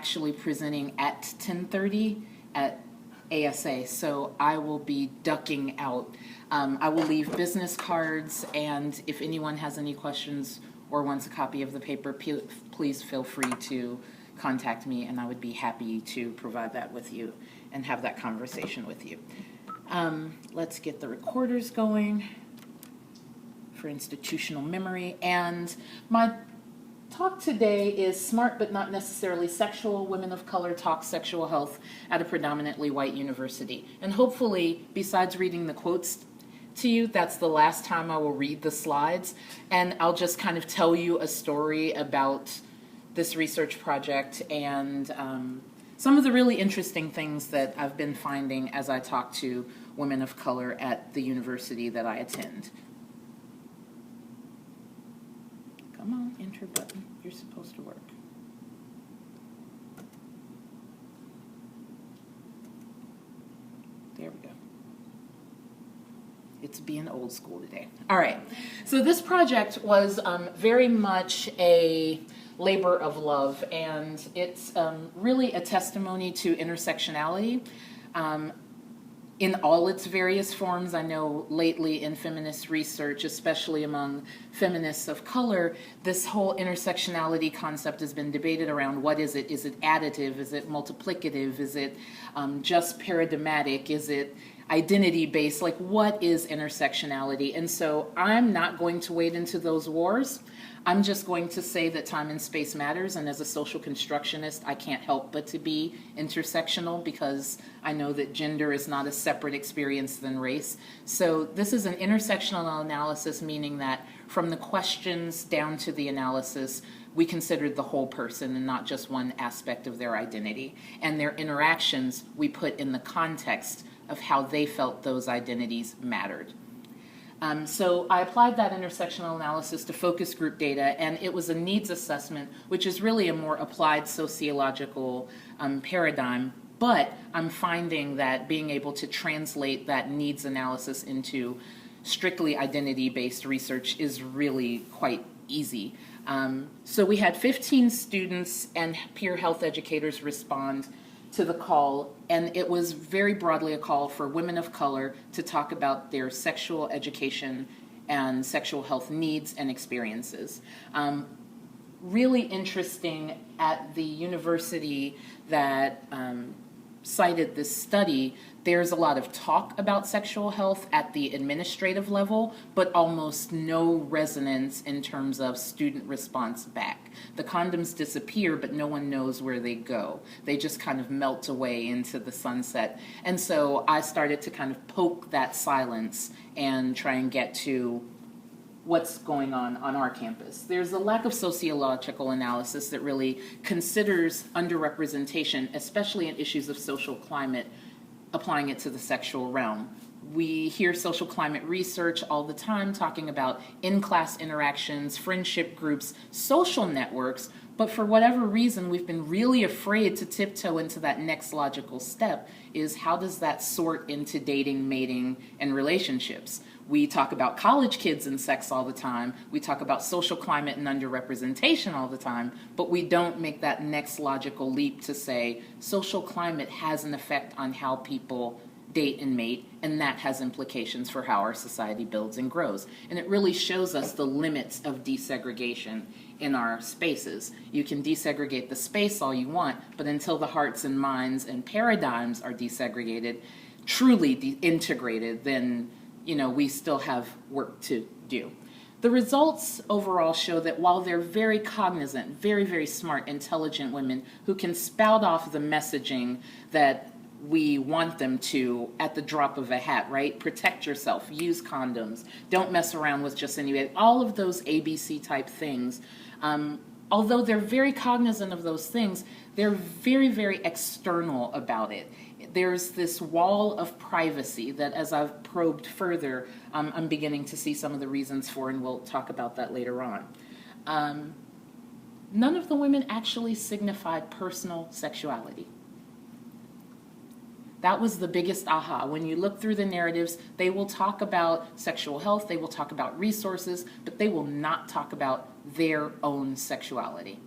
actually presenting at 10:30 at ASA, so I will be ducking out. I will leave business cards, and if anyone has any questions or wants a copy of the paper, please feel free to contact me, and I would be happy to provide that with you and have that conversation with you. Let's get the recorders going for institutional memory. And my talk today is Smart But Not Necessarily Sexual, Women of Color Talk Sexual Health at a Predominantly White University. And hopefully, besides reading the quotes to you, that's the last time I will read the slides. And I'll just kind of tell you a story about this research project and some of the really interesting things that I've been finding as I talk to women of color at the university that I attend. Come on, enter button. You're supposed to work. There we go. It's being old school today. All right. So this project was very much a labor of love, and it's really a testimony to intersectionality in all its various forms. I know lately in feminist research, especially among feminists of color, this whole intersectionality concept has been debated around what is it? Is it additive? Is it multiplicative? Is it just paradigmatic? Is it identity-based? Like, what is intersectionality? And so I'm not going to wade into those wars. I'm just going to say that time and space matters, and as a social constructionist, I can't help but to be intersectional because I know that gender is not a separate experience than race. So this is an intersectional analysis, meaning that from the questions down to the analysis, we considered the whole person and not just one aspect of their identity. And their interactions we put in the context of how they felt those identities mattered. So I applied that intersectional analysis to focus group data, and it was a needs assessment, which is really a more applied sociological paradigm. But I'm finding that being able to translate that needs analysis into strictly identity-based research is really quite easy. So we had 15 students and peer health educators respond to the call, and it was very broadly a call for women of color to talk about their sexual education and sexual health needs and experiences. Really interesting, at the university that cited this study, there's a lot of talk about sexual health at the administrative level, but almost no resonance in terms of student response back. The condoms disappear, but no one knows where they go. They just kind of melt away into the sunset. And so I started to kind of poke that silence and try and get to what's going on our campus. There's a lack of sociological analysis that really considers underrepresentation, especially in issues of social climate, applying it to the sexual realm. We hear social climate research all the time talking about in-class interactions, friendship groups, social networks, but for whatever reason, we've been really afraid to tiptoe into that next logical step, is how does that sort into dating, mating, and relationships? We talk about college kids and sex all the time. We talk about social climate and underrepresentation all the time, but we don't make that next logical leap to say social climate has an effect on how people date and mate, and that has implications for how our society builds and grows. And it really shows us the limits of desegregation in our spaces. You can desegregate the space all you want, but until the hearts and minds and paradigms are desegregated, truly integrated, then we still have work to do. The results overall show that while they're very cognizant, very, very smart, intelligent women who can spout off the messaging that we want them to at the drop of a hat, right? Protect yourself, use condoms, don't mess around with just anybody, all of those ABC type things. Although they're very cognizant of those things, they're very, very external about it. There's this wall of privacy that, as I've probed further, I'm beginning to see some of the reasons for, and we'll talk about that later on. None of the women actually signified personal sexuality. That was the biggest aha. When you look through the narratives, they will talk about sexual health, they will talk about resources, but they will not talk about their own sexuality.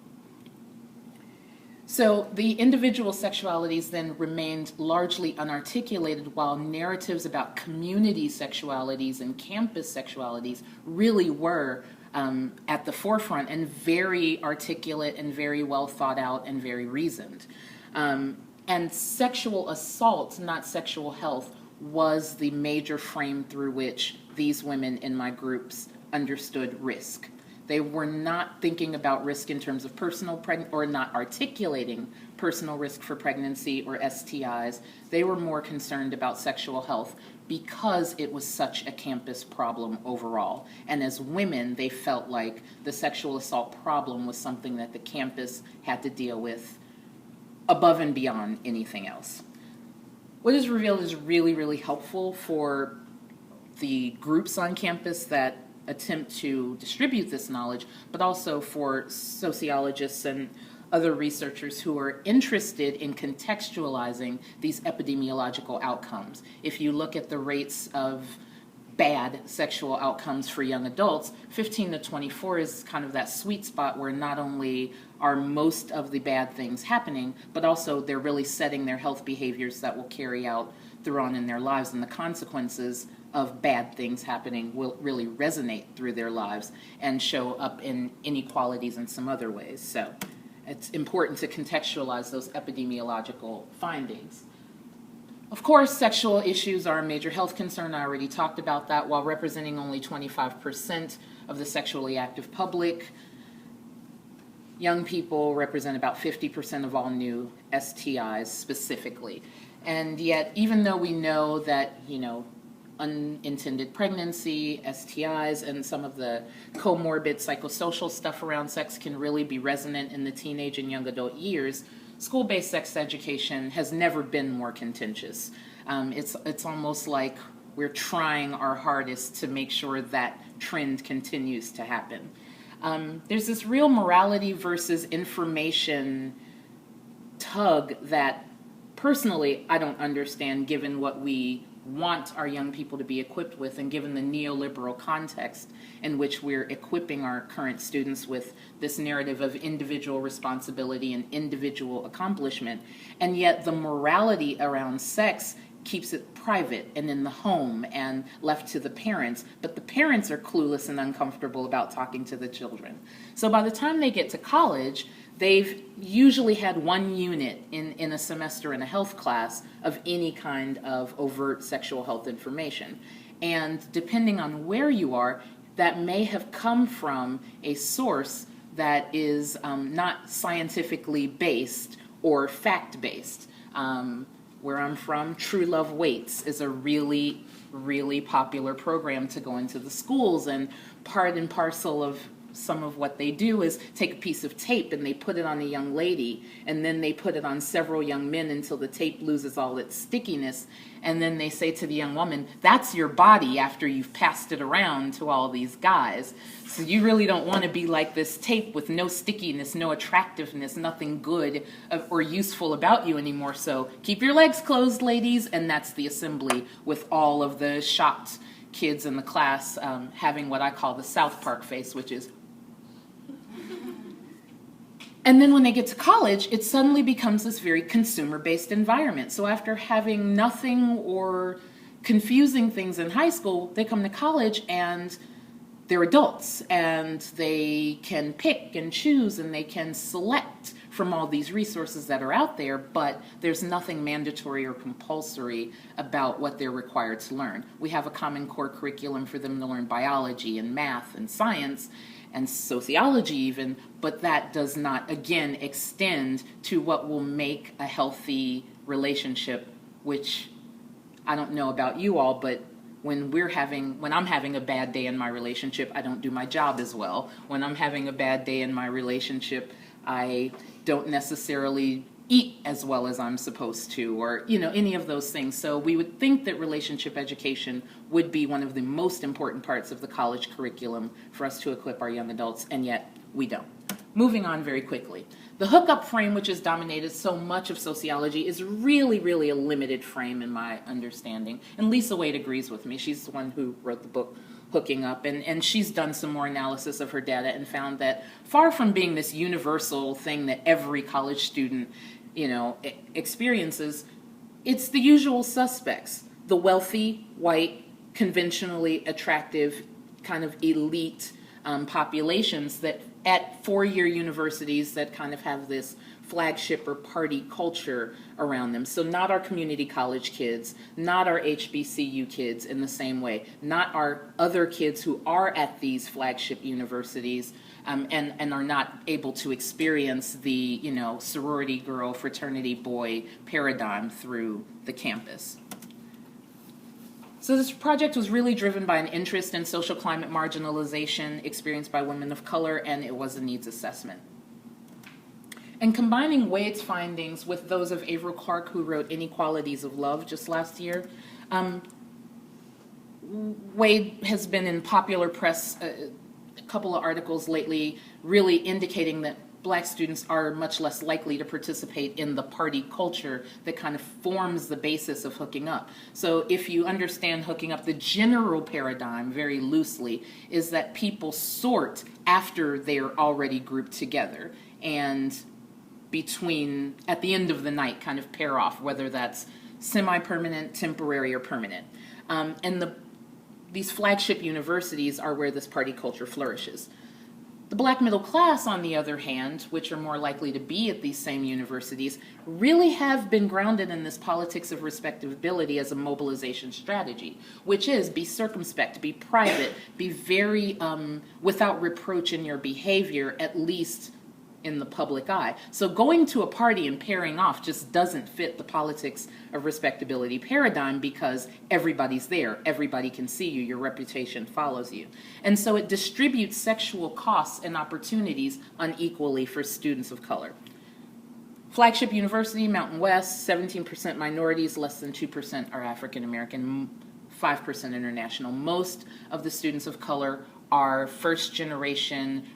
So the individual sexualities then remained largely unarticulated, while narratives about community sexualities and campus sexualities really were at the forefront and very articulate and very well thought out and very reasoned. And sexual assault, not sexual health, was the major frame through which these women in my groups understood risk. They were not thinking about risk in terms of personal or not articulating personal risk for pregnancy or STIs. They were more concerned about sexual health because it was such a campus problem overall. And as women, they felt like the sexual assault problem was something that the campus had to deal with above and beyond anything else. What is revealed is really, really helpful for the groups on campus that attempt to distribute this knowledge, but also for sociologists and other researchers who are interested in contextualizing these epidemiological outcomes. If you look at the rates of bad sexual outcomes for young adults, 15 to 24 is kind of that sweet spot where not only are most of the bad things happening, but also they're really setting their health behaviors that will carry out through on in their lives, and the consequences of bad things happening will really resonate through their lives and show up in inequalities in some other ways. So it's important to contextualize those epidemiological findings. Of course, sexual issues are a major health concern. I already talked about that. While representing only 25% of the sexually active public, young people represent about 50% of all new STIs specifically. And yet, even though we know that, unintended pregnancy, STIs, and some of the comorbid psychosocial stuff around sex can really be resonant in the teenage and young adult years, school-based sex education has never been more contentious. It's almost like we're trying our hardest to make sure that trend continues to happen. There's this real morality versus information tug that personally I don't understand, given what we want our young people to be equipped with and given the neoliberal context in which we're equipping our current students with this narrative of individual responsibility and individual accomplishment. And yet the morality around sex keeps it private and in the home and left to the parents, but the parents are clueless and uncomfortable about talking to the children. So by the time they get to college, they've usually had one unit in a semester in a health class of any kind of overt sexual health information. And depending on where you are, that may have come from a source that is not scientifically based or fact-based. Where I'm from, True Love Waits is a really, really popular program to go into the schools, and part and parcel of some of what they do is take a piece of tape and they put it on a young lady, and then they put it on several young men until the tape loses all its stickiness, and then they say to the young woman, that's your body after you've passed it around to all these guys. So you really don't want to be like this tape with no stickiness, no attractiveness, nothing good or useful about you anymore. So keep your legs closed, ladies. And that's the assembly, with all of the shocked kids in the class having what I call the South Park face, which is... And then when they get to college, it suddenly becomes this very consumer-based environment. So after having nothing or confusing things in high school, they come to college and they're adults, and they can pick and choose and they can select from all these resources that are out there, but there's nothing mandatory or compulsory about what they're required to learn. We have a Common Core curriculum for them to learn biology and math and science and sociology even, but that does not, again, extend to what will make a healthy relationship, which I don't know about you all, but when I'm having a bad day in my relationship, I don't do my job as well. When I'm having a bad day in my relationship, I don't necessarily eat as well as I'm supposed to, or any of those things. So we would think that relationship education would be one of the most important parts of the college curriculum for us to equip our young adults, and yet we don't. Moving on very quickly. The hookup frame, which has dominated so much of sociology, is really, really a limited frame in my understanding. And Lisa Wade agrees with me. She's the one who wrote the book hooking up. And she's done some more analysis of her data and found that far from being this universal thing that every college student, experiences, it's the usual suspects, the wealthy, white, conventionally attractive, kind of elite populations that at four-year universities that kind of have this flagship or party culture around them. So not our community college kids, not our HBCU kids in the same way, not our other kids who are at these flagship universities and are not able to experience the, sorority girl, fraternity boy paradigm through the campus. So this project was really driven by an interest in social climate marginalization experienced by women of color, and it was a needs assessment. And combining Wade's findings with those of Averill Clark, who wrote Inequalities of Love just last year, Wade has been in popular press, a couple of articles lately, really indicating that Black students are much less likely to participate in the party culture that kind of forms the basis of hooking up. So if you understand hooking up, the general paradigm, very loosely, is that people sort after they're already grouped together, and at the end of the night, kind of pair off, whether that's semi-permanent, temporary, or permanent. These flagship universities are where this party culture flourishes. The Black middle class, on the other hand, which are more likely to be at these same universities, really have been grounded in this politics of respectability as a mobilization strategy, which is be circumspect, be private, be very without reproach in your behavior, at least in the public eye. So going to a party and pairing off just doesn't fit the politics of respectability paradigm, because everybody's there, everybody can see you, your reputation follows you. And so it distributes sexual costs and opportunities unequally for students of color. Flagship University, Mountain West, 17% minorities, less than 2% are African American, 5% international. Most of the students of color are first generation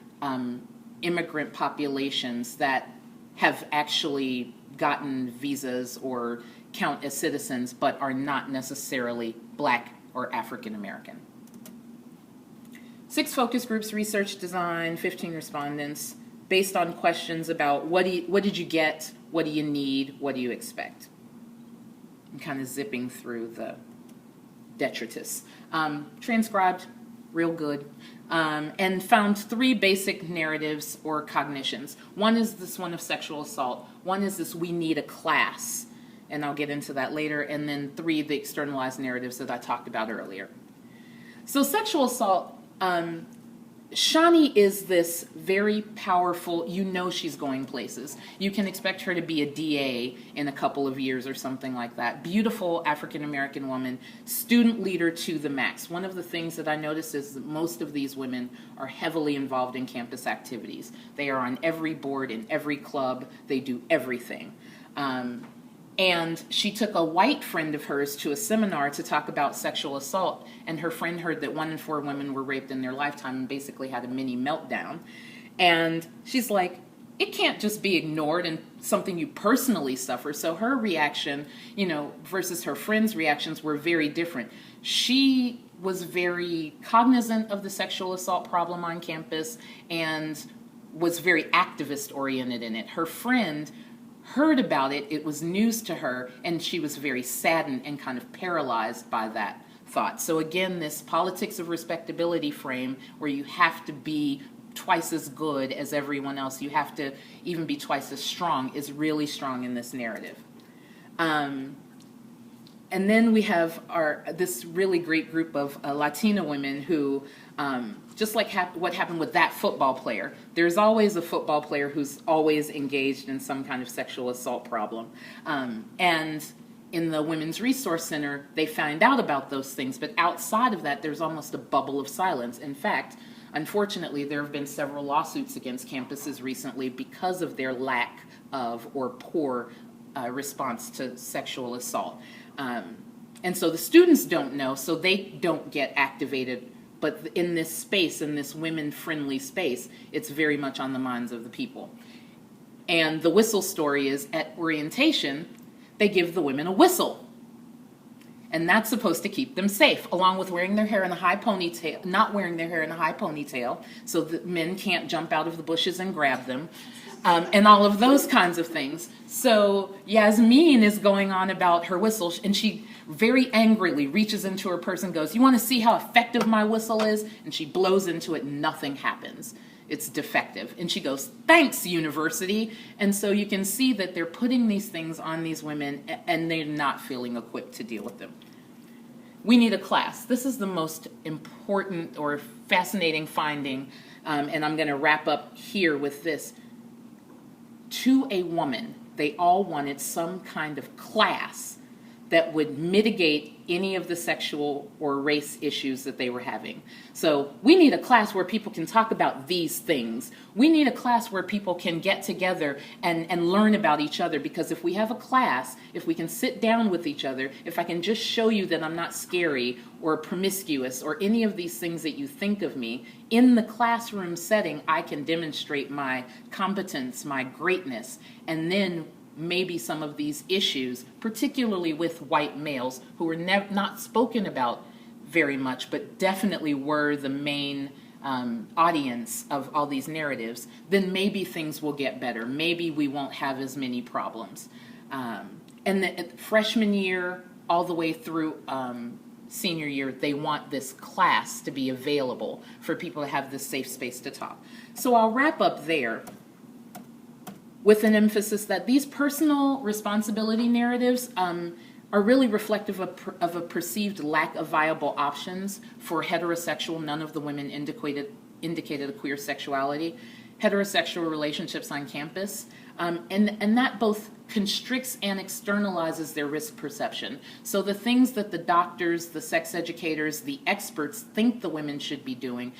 immigrant populations that have actually gotten visas or count as citizens, but are not necessarily Black or African American. 6 focus groups, research design, 15 respondents, based on questions about what did you get, what do you need, what do you expect? I'm kind of zipping through the detritus. Transcribed, real good. And found 3 basic narratives or cognitions. One is this one of sexual assault. One is this we need a class, and I'll get into that later. And then 3, the externalized narratives that I talked about earlier. So sexual assault, Shani is this very powerful, she's going places. You can expect her to be a DA in a couple of years or something like that. Beautiful African-American woman, student leader to the max. One of the things that I noticed is that most of these women are heavily involved in campus activities. They are on every board, in every club, they do everything. And she took a white friend of hers to a seminar to talk about sexual assault, and her friend heard that 1 in 4 women were raped in their lifetime and basically had a mini meltdown. And she's like, it can't just be ignored and something you personally suffer. So her reaction, versus her friend's reactions were very different. She was very cognizant of the sexual assault problem on campus and was very activist oriented in it. Her friend heard about it, it was news to her, and she was very saddened and kind of paralyzed by that thought. So again, this politics of respectability frame where you have to be twice as good as everyone else, you have to even be twice as strong, is really strong in this narrative. And then we have this really great group of Latina women who, just like what happened with that football player, there's always a football player who's always engaged in some kind of sexual assault problem. And in the Women's Resource Center, they find out about those things, but outside of that, there's almost a bubble of silence. In fact, unfortunately, there have been several lawsuits against campuses recently because of their lack of or poor response to sexual assault. And so the students don't know, so they don't get activated. But in this space, in this women-friendly space, it's very much on the minds of the people. And the whistle story is, at orientation, they give the women a whistle. And that's supposed to keep them safe, along with wearing their hair in a high ponytail, not wearing their hair in a high ponytail, so that men can't jump out of the bushes and grab them, and all of those kinds of things. So Yasmin is going on about her whistle, and she very angrily reaches into her purse and goes, "You want to see how effective my whistle is?" And she blows into it, and nothing happens. It's defective. And she goes, "Thanks, university." And so you can see that they're putting these things on these women, and they're not feeling equipped to deal with them. We need a class. This is the most important or fascinating finding, and I'm going to wrap up here with this. To a woman, they all wanted some kind of class that would mitigate any of the sexual or race issues that they were having. So we need a class where people can talk about these things. We need a class where people can get together and learn about each other, because if we have a class, if we can sit down with each other, if I can just show you that I'm not scary or promiscuous or any of these things that you think of me, in the classroom setting, I can demonstrate my competence, my greatness, and then maybe some of these issues, particularly with white males who were not spoken about very much, but definitely were the main audience of all these narratives, then maybe things will get better. Maybe we won't have as many problems. And the freshman year all the way through senior year, they want this class to be available for people to have this safe space to talk. So I'll wrap up there with an emphasis that these personal responsibility narratives are really reflective of a perceived lack of viable options for heterosexual, none of the women indicated a queer sexuality, heterosexual relationships on campus, and that both constricts and externalizes their risk perception. So the things that the doctors, the sex educators, the experts think the women should be doing,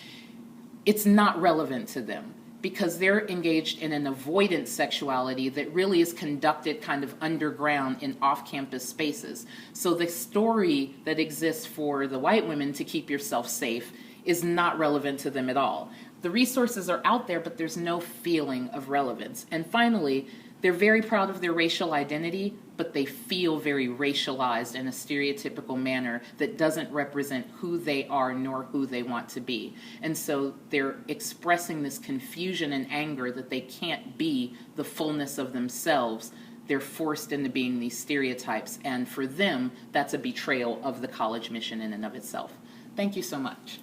it's not relevant to them, because they're engaged in an avoidant sexuality that really is conducted kind of underground in off-campus spaces. So the story that exists for the white women to keep yourself safe is not relevant to them at all. The resources are out there, but there's no feeling of relevance. And finally, they're very proud of their racial identity, but they feel very racialized in a stereotypical manner that doesn't represent who they are nor who they want to be. And so they're expressing this confusion and anger that they can't be the fullness of themselves. They're forced into being these stereotypes, and for them, that's a betrayal of the college mission in and of itself. Thank you so much.